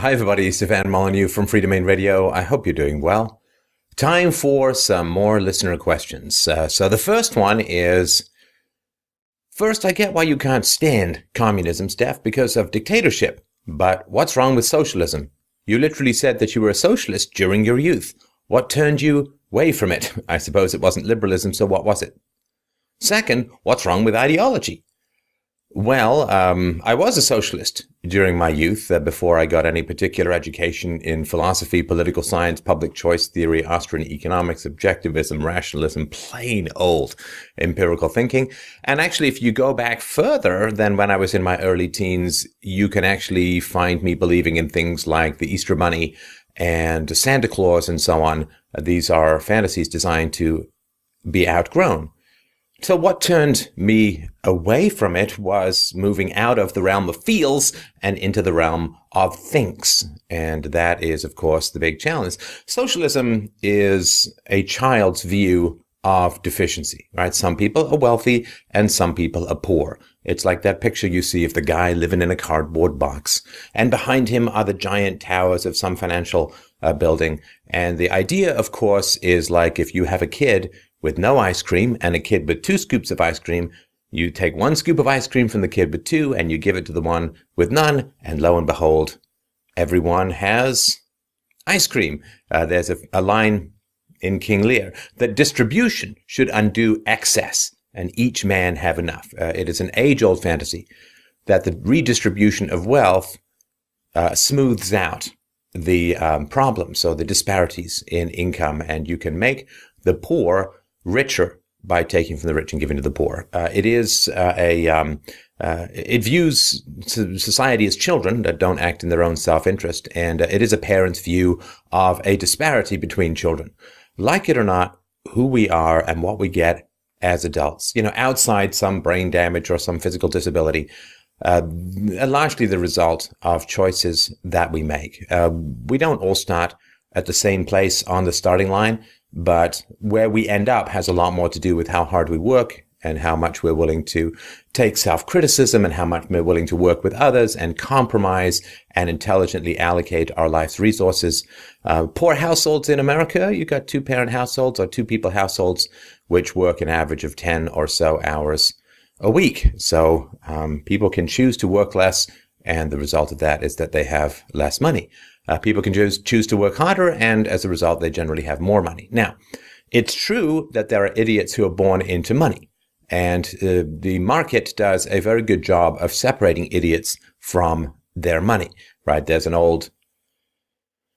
Hi, everybody. Stefan Molyneux from Free Domain Radio. I hope you're doing well. Time for some more listener questions. So the first one is, first, I get why you can't stand communism, Steph, because of dictatorship. But what's wrong with socialism? You literally said that you were a socialist during your youth. What turned you away from it? I suppose it wasn't liberalism, so what was it? Second, what's wrong with ideology? Well, I was a socialist during my youth, before I got any particular education in philosophy, political science, public choice theory, Austrian economics, objectivism, rationalism, plain old empirical thinking. And actually, if you go back further than when I was in my early teens, you can actually find me believing in things like the Easter Bunny and Santa Claus and so on. These are fantasies designed to be outgrown. So what turned me away from it was moving out of the realm of feels and into the realm of thinks. And that is, of course, the big challenge. Socialism is a child's view of deficiency, right? Some people are wealthy and some people are poor. It's like that picture you see of the guy living in a cardboard box. And behind him are the giant towers of some financial building. And the idea, of course, is like if you have a kid with no ice cream and a kid with 2 scoops of ice cream, you take 1 scoop of ice cream from the kid with 2 and you give it to the one with none, and lo and behold, everyone has ice cream. There's a line in King Lear that distribution should undo excess and each man have enough. It is an age-old fantasy that the redistribution of wealth smooths out the problems, so the disparities in income, and you can make the poor richer by taking from the rich and giving to the poor. It views society as children that don't act in their own self-interest, and it is a parent's view of a disparity between children. Like it or not, who we are and what we get as adults, outside some brain damage or some physical disability, are largely the result of choices that we make. We don't all start at the same place on the starting line, but where we end up has a lot more to do with how hard we work and how much we're willing to take self-criticism and how much we're willing to work with others and compromise and intelligently allocate our life's resources. Poor households in America, you got 2-parent households or 2-people households, which work an average of 10 or so hours a week. So people can choose to work less, and the result of that is that they have less money. People can choose to work harder, and as a result, they generally have more money. Now, it's true that there are idiots who are born into money, and the market does a very good job of separating idiots from their money, right? There's an old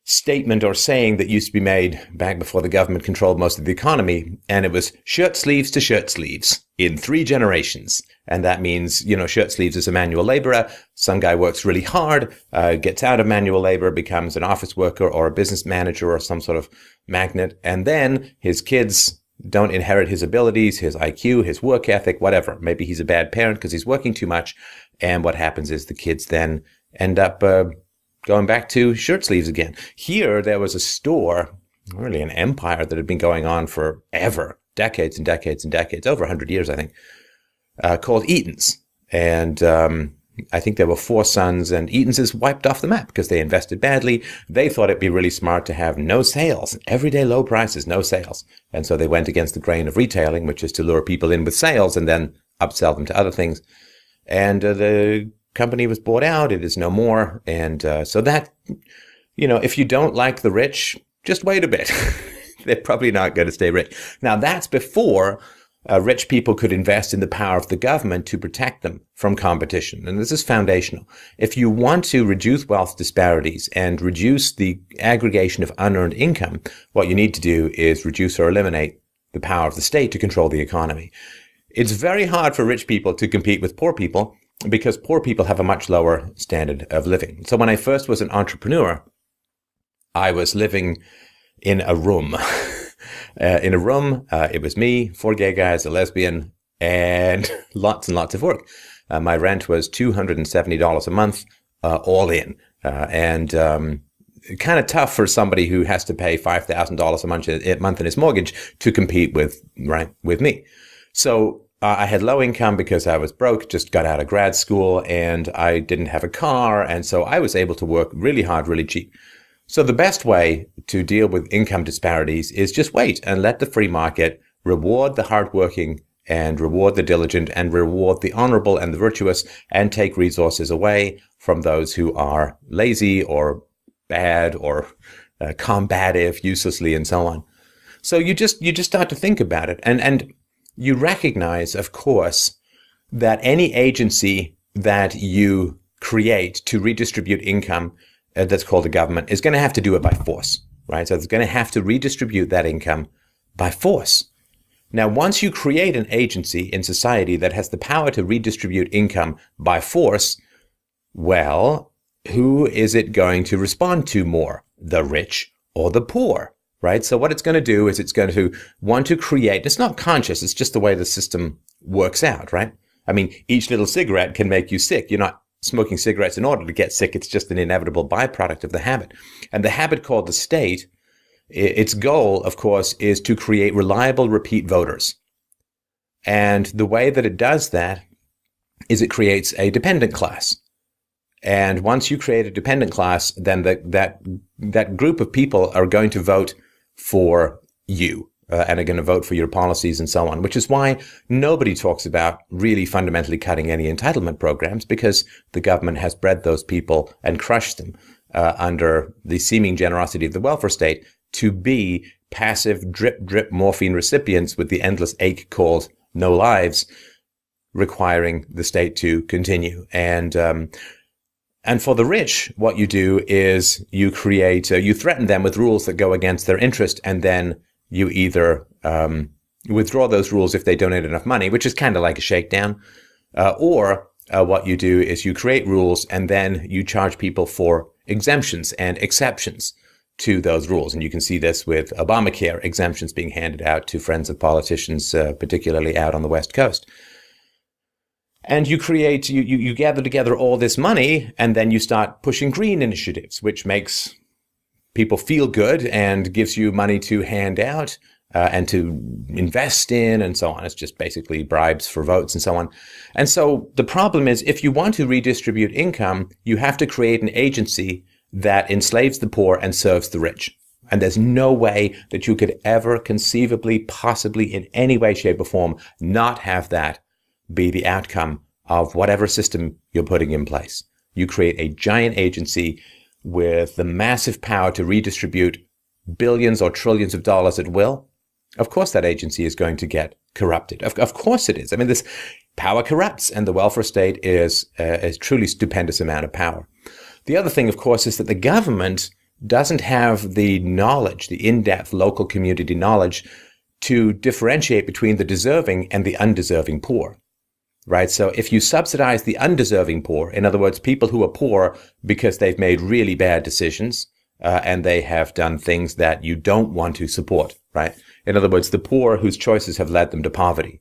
statement or saying that used to be made back before the government controlled most of the economy, and it was shirt sleeves to shirt sleeves in 3 generations. And that means, shirt sleeves is a manual laborer. Some guy works really hard, gets out of manual labor, becomes an office worker or a business manager or some sort of magnate. And then his kids don't inherit his abilities, his IQ, his work ethic, whatever. Maybe he's a bad parent because he's working too much. And what happens is the kids then end up going back to shirt sleeves again. Here, there was a store, really an empire that had been going on forever, decades and decades and decades, over 100 years, I think, called Eaton's. And I think there were 4 sons, and Eaton's is wiped off the map because they invested badly. They thought it'd be really smart to have no sales, everyday low prices, no sales. And so they went against the grain of retailing, which is to lure people in with sales and then upsell them to other things. And the company was bought out. It is no more. And so that, if you don't like the rich, just wait a bit. They're probably not going to stay rich. Now, that's before rich people could invest in the power of the government to protect them from competition. And this is foundational. If you want to reduce wealth disparities and reduce the aggregation of unearned income, what you need to do is reduce or eliminate the power of the state to control the economy. It's very hard for rich people to compete with poor people because poor people have a much lower standard of living. So when I first was an entrepreneur, I was living in a room. It was me, 4 gay guys, a lesbian, and lots of work. My rent was $270 a month, all in. And kind of tough for somebody who has to pay $5,000 a month in his mortgage to compete with me. So I had low income because I was broke, just got out of grad school, and I didn't have a car. And so I was able to work really hard, really cheap. So the best way to deal with income disparities is just wait and let the free market reward the hardworking and reward the diligent and reward the honorable and the virtuous and take resources away from those who are lazy or bad or combative uselessly and so on. So you just start to think about it, and you recognize, of course, that any agency that you create to redistribute income that's called a government is going to have to do it by force, right? So it's going to have to redistribute that income by force. Now, once you create an agency in society that has the power to redistribute income by force, well, who is it going to respond to more, the rich or the poor, right? So what it's going to do is it's going to want to create, it's not conscious, it's just the way the system works out, right? I mean, each little cigarette can make you sick. You're not smoking cigarettes in order to get sick. It's just an inevitable byproduct of the habit. And the habit called the state, its goal, of course, is to create reliable repeat voters. And the way that it does that is it creates a dependent class. And once you create a dependent class, then that group of people are going to vote for you and are going to vote for your policies and so on, which is why nobody talks about really fundamentally cutting any entitlement programs, because the government has bred those people and crushed them under the seeming generosity of the welfare state to be passive drip morphine recipients with the endless ache called no lives, requiring the state to continue. And for the rich, what you do is you create, you threaten them with rules that go against their interest, and then you either withdraw those rules if they donate enough money, which is kind of like a shakedown, or what you do is you create rules and then you charge people for exemptions and exceptions to those rules. And you can see this with Obamacare exemptions being handed out to friends of politicians, particularly out on the West Coast. And you create, you gather together all this money, and then you start pushing green initiatives, which makes people feel good and gives you money to hand out and to invest in and so on. It's just basically bribes for votes and so on. And so the problem is, if you want to redistribute income, you have to create an agency that enslaves the poor and serves the rich. And there's no way that you could ever conceivably, possibly in any way, shape, or form, not have that be the outcome of whatever system you're putting in place. You create a giant agency with the massive power to redistribute billions or trillions of dollars at will. Of course that agency is going to get corrupted. Of course it is. I mean, this power corrupts, and the welfare state is a truly stupendous amount of power. The other thing, of course, is that the government doesn't have the knowledge, the in-depth local community knowledge, to differentiate between the deserving and the undeserving poor. Right? So if you subsidize the undeserving poor, in other words, people who are poor because they've made really bad decisions and they have done things that you don't want to support, right? In other words, the poor whose choices have led them to poverty.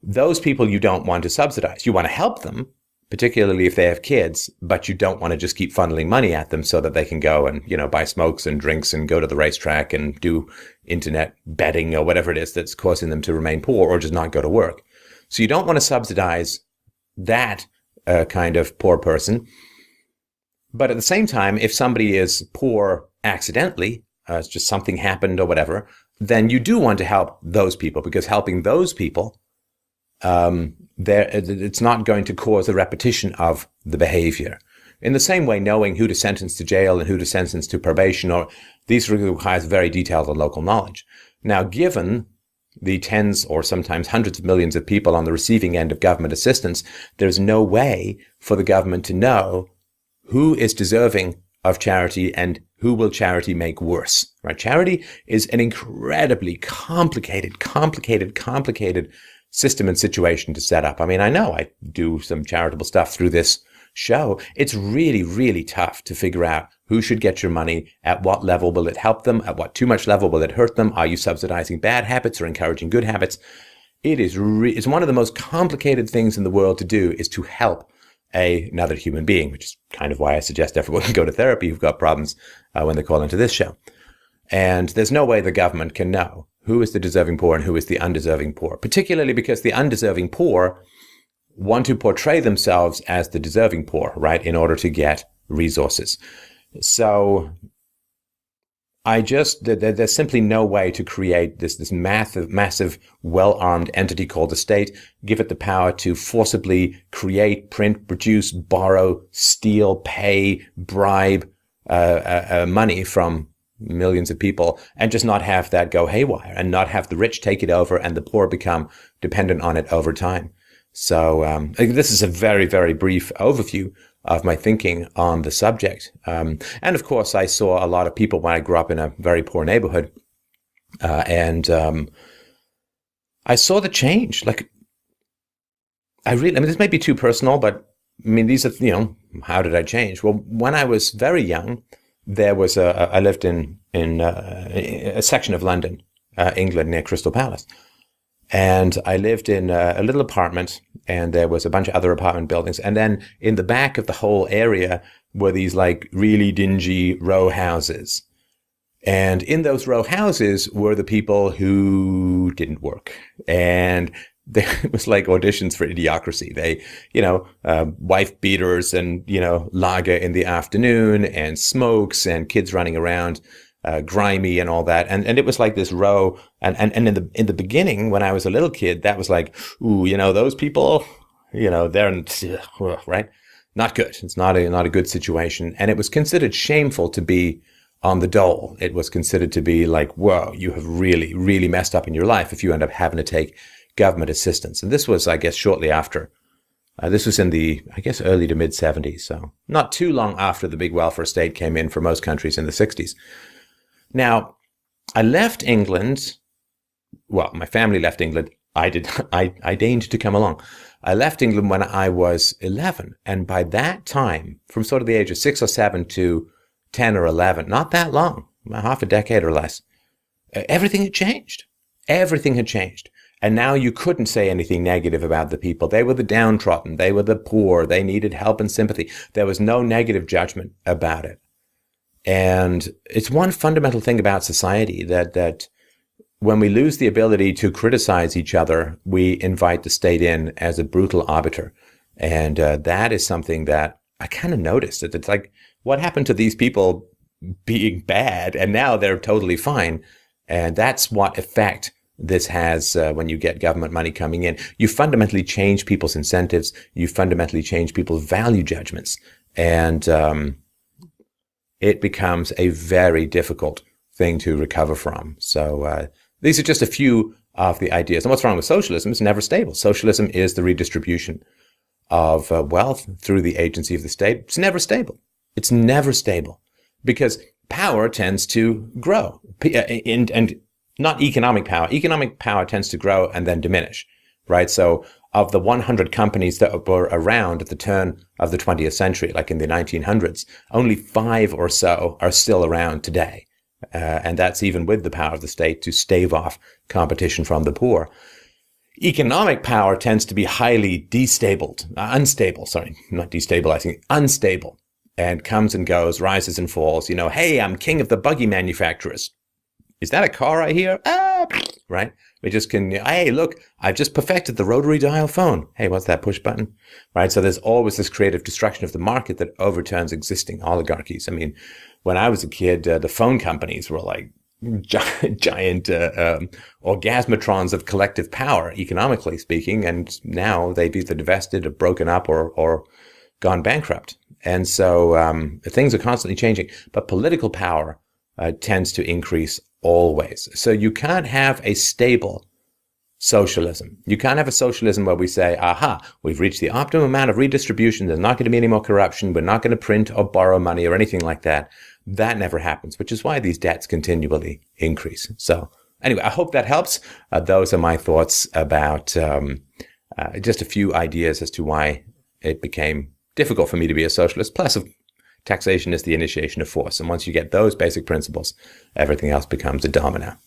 Those people you don't want to subsidize. You want to help them, particularly if they have kids, but you don't want to just keep funneling money at them so that they can go and, buy smokes and drinks and go to the racetrack and do internet betting or whatever it is that's causing them to remain poor or just not go to work. So you don't want to subsidize that kind of poor person. But at the same time, if somebody is poor accidentally, it's just something happened or whatever, then you do want to help those people, because helping those people, it's not going to cause a repetition of the behavior. In the same way, knowing who to sentence to jail and who to sentence to probation, or these requires very detailed and local knowledge. Now, given the tens or sometimes hundreds of millions of people on the receiving end of government assistance, there's no way for the government to know who is deserving of charity and who will charity make worse, right? Charity is an incredibly complicated system and situation to set up. I mean, I know I do some charitable stuff through this show. It's really, really tough to figure out who should get your money, at what level will it help them, at what too much level will it hurt them, are you subsidizing bad habits or encouraging good habits? It's one of the most complicated things in the world to do, is to help another human being, which is kind of why I suggest everyone can go to therapy who've got problems when they call into this show. And there's no way the government can know who is the deserving poor and who is the undeserving poor, particularly because the undeserving poor want to portray themselves as the deserving poor, right, in order to get resources. So there's simply no way to create this massive, well-armed entity called the state, give it the power to forcibly create, print, produce, borrow, steal, pay, bribe money from millions of people, and just not have that go haywire and not have the rich take it over and the poor become dependent on it over time. So this is a very, very brief overview of my thinking on the subject. And of course, I saw a lot of people when I grew up in a very poor neighborhood. And I saw the change. Like, I mean, this may be too personal, but I mean, these are, how did I change? Well, when I was very young, there was I lived in a section of London, England, near Crystal Palace. And I lived in a little apartment, and there was a bunch of other apartment buildings. And then in the back of the whole area were these like really dingy row houses. And in those row houses were the people who didn't work. And it was like auditions for idiocracy. They, wife beaters and, lager in the afternoon and smokes and kids running around. Grimy and all that, and it was like this row, and in the beginning when I was a little kid, that was like, ooh, those people, they're right, not good. It's not a good situation, and it was considered shameful to be on the dole. It was considered to be like, whoa, you have really, really messed up in your life if you end up having to take government assistance. And this was, I guess, shortly after. This was in the, I guess, early to mid 70s, so not too long after the big welfare state came in for most countries in the 60s. Now, I left England. Well, my family left England. I deigned to come along. I left England when I was 11. And by that time, from sort of the age of 6 or 7 to 10 or 11, not that long, half a decade or less, everything had changed. Everything had changed. And now you couldn't say anything negative about the people. They were the downtrodden. They were the poor. They needed help and sympathy. There was no negative judgment about it. And it's one fundamental thing about society that when we lose the ability to criticize each other, we invite the state in as a brutal arbiter. And that is something that I kind of noticed. That it's like, what happened to these people being bad and now they're totally fine? And that's what effect this has when you get government money coming in. You fundamentally change people's incentives. You fundamentally change people's value judgments. And it becomes a very difficult thing to recover from. So these are just a few of the ideas. And what's wrong with socialism? It's never stable. Socialism is the redistribution of wealth through the agency of the state. It's never stable. It's never stable because power tends to grow. And not economic power. Economic power tends to grow and then diminish, right? So of the 100 companies that were around at the turn of the 20th century, like in the 1900s, only 5 or so are still around today. And that's even with the power of the state to stave off competition from the poor. Economic power tends to be highly unstable, and comes and goes, rises and falls. Hey, I'm king of the buggy manufacturers. Is that a car I hear? Right? We just can, hey, look, I've just perfected the rotary dial phone. Hey, what's that push button? Right? So there's always this creative destruction of the market that overturns existing oligarchies. I mean, when I was a kid, the phone companies were like giant orgasmatrons of collective power, economically speaking. And now they've either divested or broken up or gone bankrupt. And so things are constantly changing. But political power tends to increase always. So you can't have a stable socialism. You can't have a socialism where we say, aha, we've reached the optimum amount of redistribution. There's not going to be any more corruption. We're not going to print or borrow money or anything like that. That never happens, which is why these debts continually increase. So anyway, I hope that helps. Those are my thoughts about just a few ideas as to why it became difficult for me to be a socialist. Plus, taxation is the initiation of force. And once you get those basic principles, everything else becomes a domino.